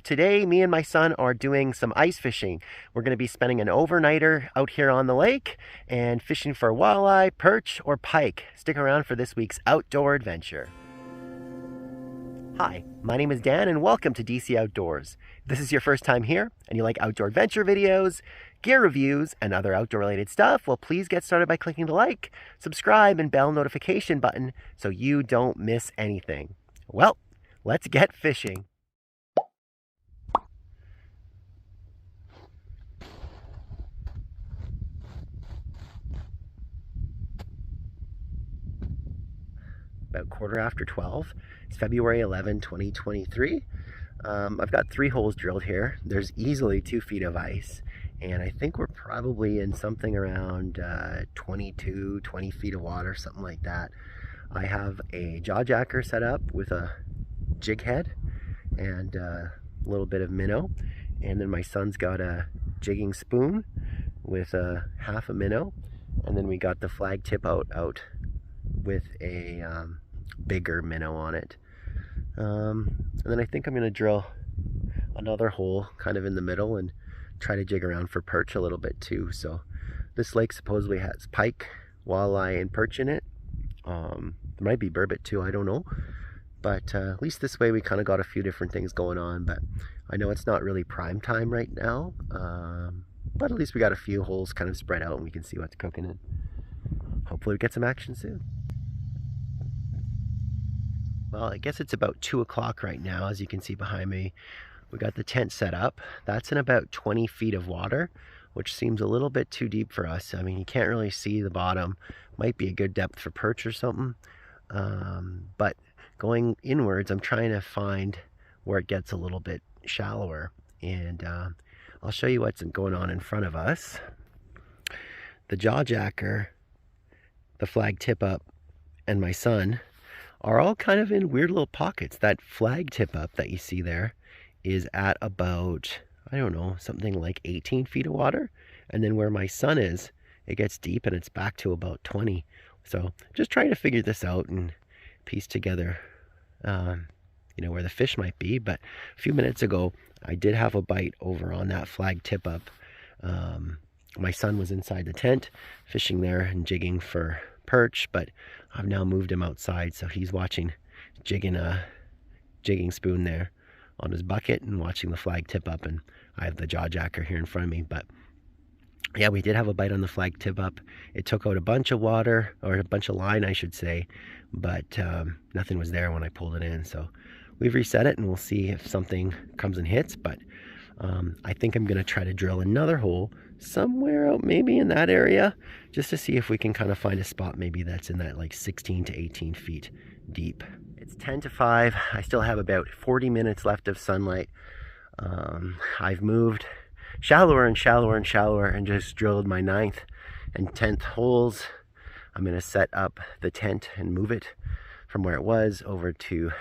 Today, me and my son are doing some ice fishing. We're going to be spending an overnighter out here on the lake and fishing for walleye, perch, or pike. Stick around for this week's outdoor adventure. Hi, my name is Dan and welcome to DC Outdoors. If this is your first time here and you like outdoor adventure videos, gear reviews, and other outdoor related stuff, well, please get started by clicking the like, subscribe, and bell notification button so you don't miss anything. Well, let's get fishing. About 12:15. It's February 11, 2023. I've got 3 holes drilled here. There's easily 2 feet of ice, and I think we're probably in something around 20 feet of water, something like that. I have a jaw jacker set up with a jig head and a little bit of minnow, and then my son's got a jigging spoon with a half a minnow, and then we got the flag tip out with a bigger minnow on it. And then I think I'm going to drill another hole kind of in the middle and try to jig around for perch a little bit too. So this lake supposedly has pike, walleye, and perch in it. There might be burbot too, I don't know. But at least this way we kind of got a few different things going on. But I know it's not really prime time right now. But at least we got a few holes kind of spread out and we can see what's cooking in. Hopefully we get some action soon. Well, I guess it's about 2 o'clock right now. As you can see behind me, we got the tent set up. That's in about 20 feet of water, which seems a little bit too deep for us. I mean, you can't really see the bottom. Might be a good depth for perch or something. But going inwards, I'm trying to find where it gets a little bit shallower. And I'll show you what's going on in front of us. The jaw jacker, the flag tip up, and my son are all kind of in weird little pockets. That flag tip up that you see there is at about, I don't know, something like 18 feet of water. And then where my son is, it gets deep and it's back to about 20. So just trying to figure this out and piece together, where the fish might be. But a few minutes ago, I did have a bite over on that flag tip up. My son was inside the tent fishing there and jigging for perch, but I've now moved him outside, so he's watching jigging a jigging spoon there on his bucket and watching the flag tip up, and I have the jaw jacker here in front of me. But yeah, we did have a bite on the flag tip up. It took out a bunch of water, or a bunch of line I should say, but nothing was there when I pulled it in. So we've reset it and we'll see if something comes and hits. But I think I'm going to try to drill another hole somewhere out maybe in that area, just to see if we can kind of find a spot maybe that's in that like 16 to 18 feet deep. It's 10 to 5. I still have about 40 minutes left of sunlight. I've moved shallower and shallower and shallower and just drilled my 9th and 10th holes. I'm going to set up the tent and move it from where it was over to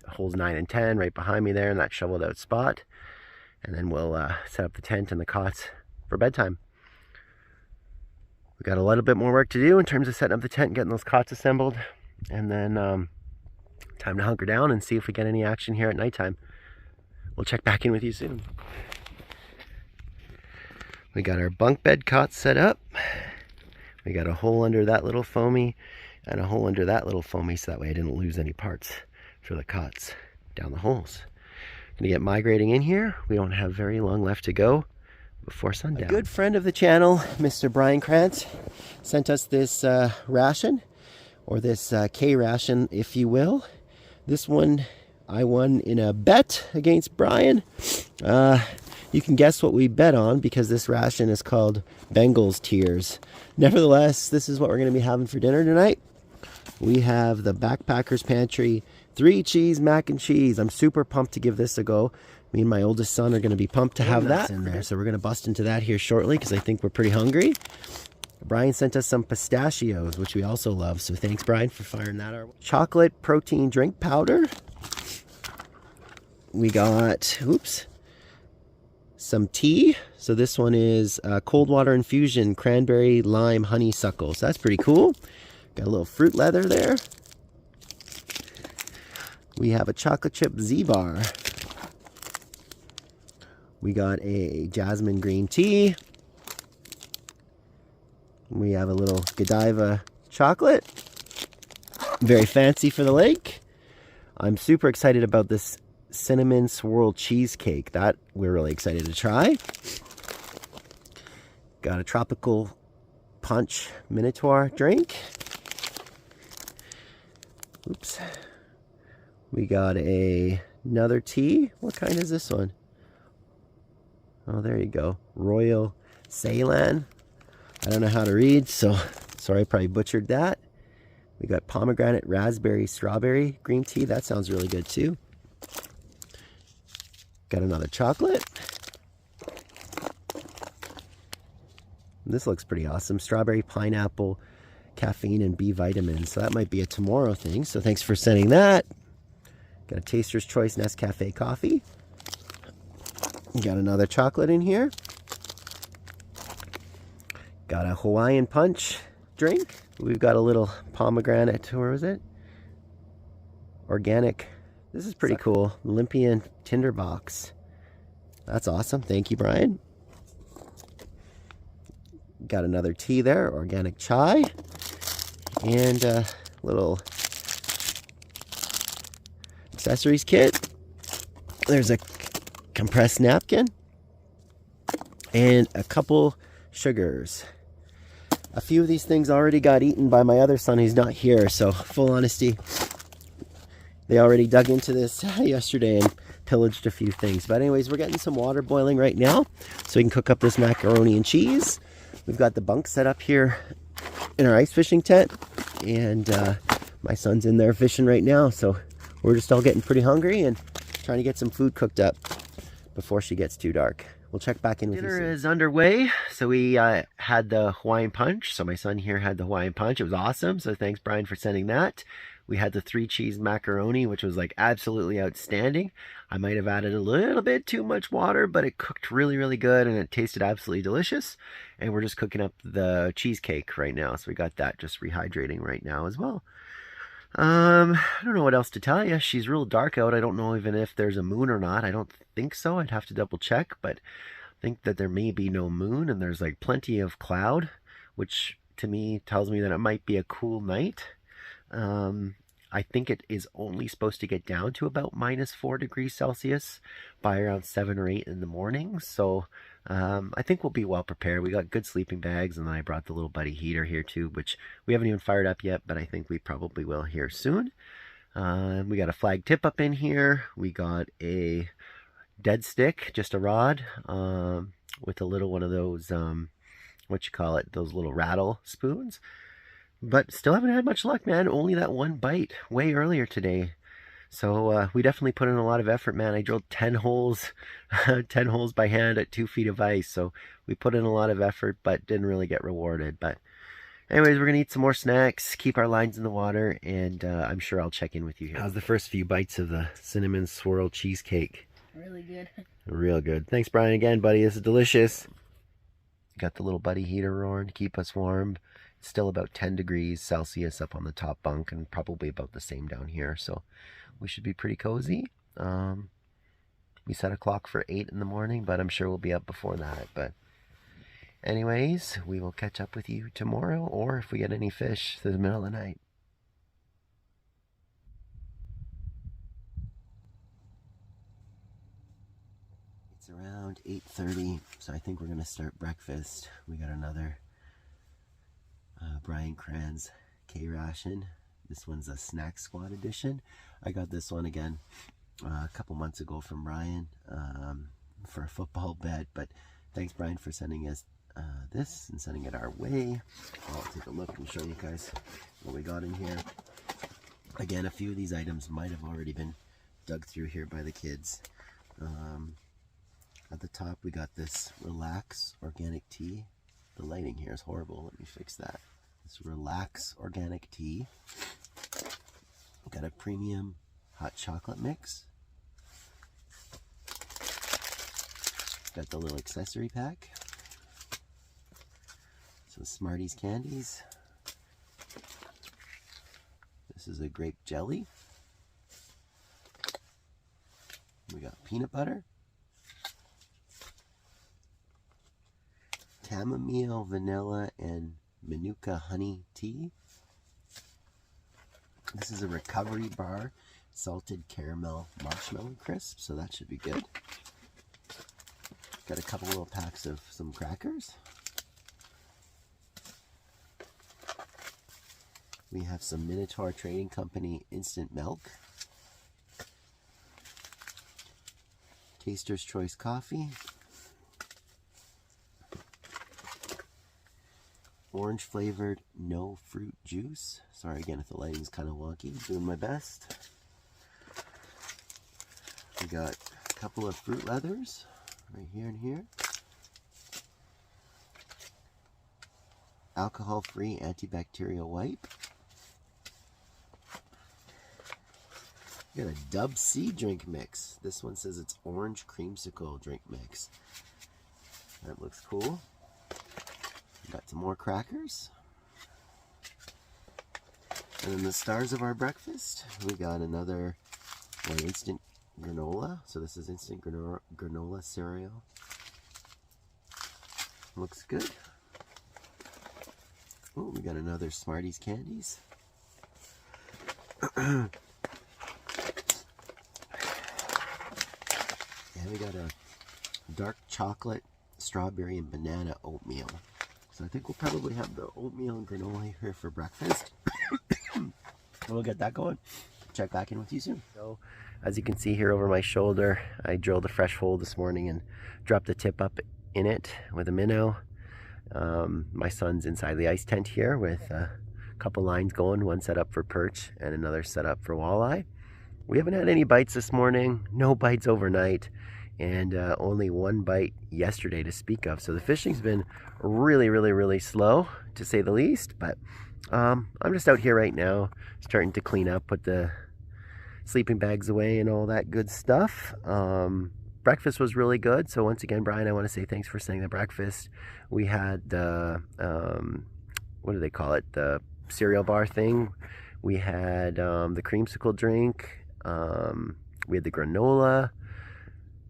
holes 9 and 10 right behind me there in that shoveled out spot. And then we'll set up the tent and the cots for bedtime. We got a little bit more work to do in terms of setting up the tent and getting those cots assembled. And then time to hunker down and see if we get any action here at nighttime. We'll check back in with you soon. We got our bunk bed cots set up. We got a hole under that little foamy and a hole under that little foamy, so that way I didn't lose any parts for the cots down the holes. Gonna get migrating in here. We don't have very long left to go before sundown. A good friend of the channel, Mr. Brian Krantz, sent us this ration, or this K ration, if you will. This one I won in a bet against Brian. You can guess what we bet on, because this ration is called Bengals Tears. Nevertheless, this is what we're going to be having for dinner tonight. We have the Backpackers Pantry 3 cheese mac and cheese. I'm super pumped to give this a go. Me and my oldest son are going to be pumped to have that in there. So we're going to bust into that here shortly because I think we're pretty hungry. Brian sent us some pistachios, which we also love. So thanks, Brian, for firing that our way. Chocolate protein drink powder. We got, some tea. So this one is cold water infusion, cranberry, lime, honeysuckle. So that's pretty cool. Got a little fruit leather there. We have a chocolate chip Z-bar. We got a jasmine green tea. We have a little Godiva chocolate. Very fancy for the lake. I'm super excited about this cinnamon swirl cheesecake. That we're really excited to try. Got a tropical punch Minotaur drink. Oops. We got another tea. What kind is this one? Oh, there you go. Royal Ceylon. I don't know how to read, so sorry I probably butchered that. We got pomegranate, raspberry, strawberry green tea. That sounds really good too. Got another chocolate. This looks pretty awesome. Strawberry, pineapple, caffeine, and B vitamins. So that might be a tomorrow thing. So thanks for sending that. Got a Taster's Choice Nescafe coffee. Got another chocolate in here. Got a Hawaiian punch drink. We've got a little pomegranate, where was it? Organic. This is pretty cool. Olympian tinderbox. That's awesome. Thank you, Brian. Got another tea there, organic chai. And a little accessories kit. There's a compressed napkin. And a couple sugars. A few of these things already got eaten by my other son who's not here, so full honesty, they already dug into this yesterday and pillaged a few things. But anyways, we're getting some water boiling right now so we can cook up this macaroni and cheese. We've got the bunk set up here in our ice fishing tent, and my son's in there fishing right now, so we're just all getting pretty hungry and trying to get some food cooked up before she gets too dark. We'll check back in with you soon. Dinner is underway. So we had the Hawaiian punch. So my son here had the Hawaiian punch. It was awesome. So thanks, Brian, for sending that. We had the 3 cheese macaroni, which was like absolutely outstanding. I might have added a little bit too much water, but it cooked really, really good and it tasted absolutely delicious. And we're just cooking up the cheesecake right now. So we got that just rehydrating right now as well. I don't know what else to tell you. She's real dark out. I don't know even if there's a moon or not. I don't think so. I'd have to double check, but I think that there may be no moon and there's like plenty of cloud, which to me tells me that it might be a cool night. I think it is only supposed to get down to about -4 degrees Celsius by around 7 or 8 in the morning. So I think we'll be well prepared. We got good sleeping bags, and then I brought the little buddy heater here too, which we haven't even fired up yet, but I think we probably will here soon. We got a flag tip up in here. We got a dead stick, just a rod, with a little one of those, what you call it, those little rattle spoons. But still haven't had much luck, man. Only that one bite way earlier today. So we definitely put in a lot of effort, man. I drilled 10 holes, 10 holes by hand at 2 feet of ice. So we put in a lot of effort, but didn't really get rewarded. But anyways, we're going to eat some more snacks, keep our lines in the water, and I'm sure I'll check in with you here. How's the first few bites of the cinnamon swirl cheesecake? Really good. Real good. Thanks, Brian, again, buddy. This is delicious. Got the little buddy heater roaring to keep us warm. It's still about 10 degrees Celsius up on the top bunk and probably about the same down here. So we should be pretty cozy. We set a clock for 8 in the morning, but I'm sure we'll be up before that. But anyways, we will catch up with you tomorrow, or if we get any fish through the middle of the night. It's around 8:30, so I think we're going to start breakfast. We got another Brian Cran's K-Ration. This one's a Snack Squad edition. I got this one again a couple months ago from Brian for a football bet, but thanks, Brian, for sending us this and sending it our way. I'll take a look and show you guys what we got in here. Again, a few of these items might have already been dug through here by the kids. At the top, we got this Relax Organic Tea. The lighting here is horrible. Let me fix that. This Relax Organic Tea. Got a premium hot chocolate mix. Got the little accessory pack. Some Smarties candies. This is a grape jelly. We got peanut butter. chamomile, vanilla, and manuka honey tea. This is a recovery bar, salted caramel marshmallow crisp, so that should be good. Got a couple little packs of some crackers. We have some Minotaur Trading Company instant milk. Taster's Choice coffee. Orange flavored no fruit juice. Sorry again if the lighting's kind of wonky. Doing my best. We got a couple of fruit leathers right here and here. Alcohol-free antibacterial wipe. We got a Dub C drink mix. This one says it's orange creamsicle drink mix. That looks cool. Got some more crackers. And then the stars of our breakfast, we got another instant granola. So this is instant granola cereal. Looks good. Oh, we got another Smarties candies. And we got a dark chocolate, strawberry, and banana oatmeal. So I think we'll probably have the oatmeal and granola here for breakfast. We'll get that going. Check back in with you soon. So, as you can see here over my shoulder, I drilled a fresh hole this morning and dropped the tip up in it with a minnow. My son's inside the ice tent here with a couple lines going, one set up for perch and another set up for walleye. We haven't had any bites this morning, no bites overnight, and only one bite yesterday to speak of. So the fishing's been really slow, to say the least, but I'm just out here right now starting to clean up, put the sleeping bags away and all that good stuff. Breakfast was really good. So once again, Brian, I want to say thanks for saying the breakfast. We had the, what do they call it? The cereal bar thing. We had the creamsicle drink. We had the granola.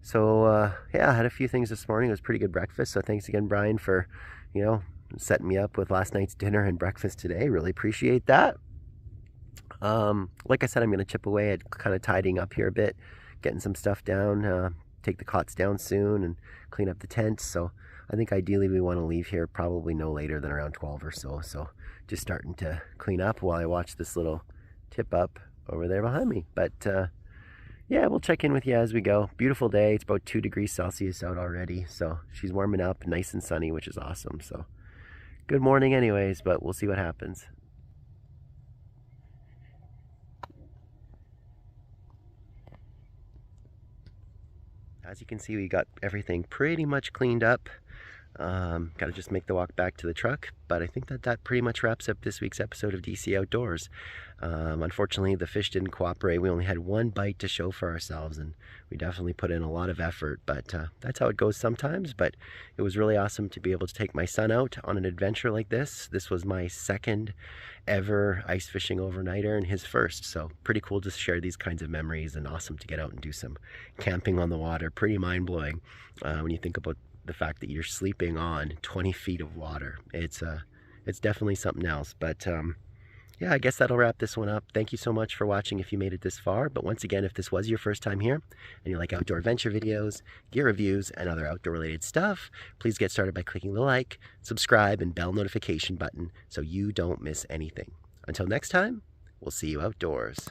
So yeah, I had a few things this morning. It was a pretty good breakfast. So thanks again, Brian, for, you know, setting me up with last night's dinner and breakfast today. Really appreciate that. Like I said, I'm going to chip away at kind of tidying up here a bit, getting some stuff down, take the cots down soon and clean up the tent. So I think ideally we want to leave here probably no later than around 12 or so. So just starting to clean up while I watch this little tip up over there behind me. But yeah, we'll check in with you as we go. Beautiful day. It's about 2 degrees Celsius out already. So she's warming up, nice and sunny, which is awesome. So good morning anyways, but we'll see what happens. As you can see, we got everything pretty much cleaned up. Got to just make the walk back to the truck, but I think that pretty much wraps up this week's episode of DC Outdoors. Unfortunately, the fish didn't cooperate. We only had one bite to show for ourselves, and we definitely put in a lot of effort, but that's how it goes sometimes. But it was really awesome to be able to take my son out on an adventure like this. This was my second ever ice fishing overnighter and his first, so pretty cool to share these kinds of memories, and awesome to get out and do some camping on the water. Pretty mind-blowing when you think about the fact that you're sleeping on 20 feet of water. It's definitely something else. But yeah, I guess that'll wrap this one up. Thank you so much for watching if you made it this far. But once again, if this was your first time here and you like outdoor adventure videos, gear reviews, and other outdoor related stuff, please get started by clicking the like, subscribe, and bell notification button so you don't miss anything. Until next time, we'll see you outdoors.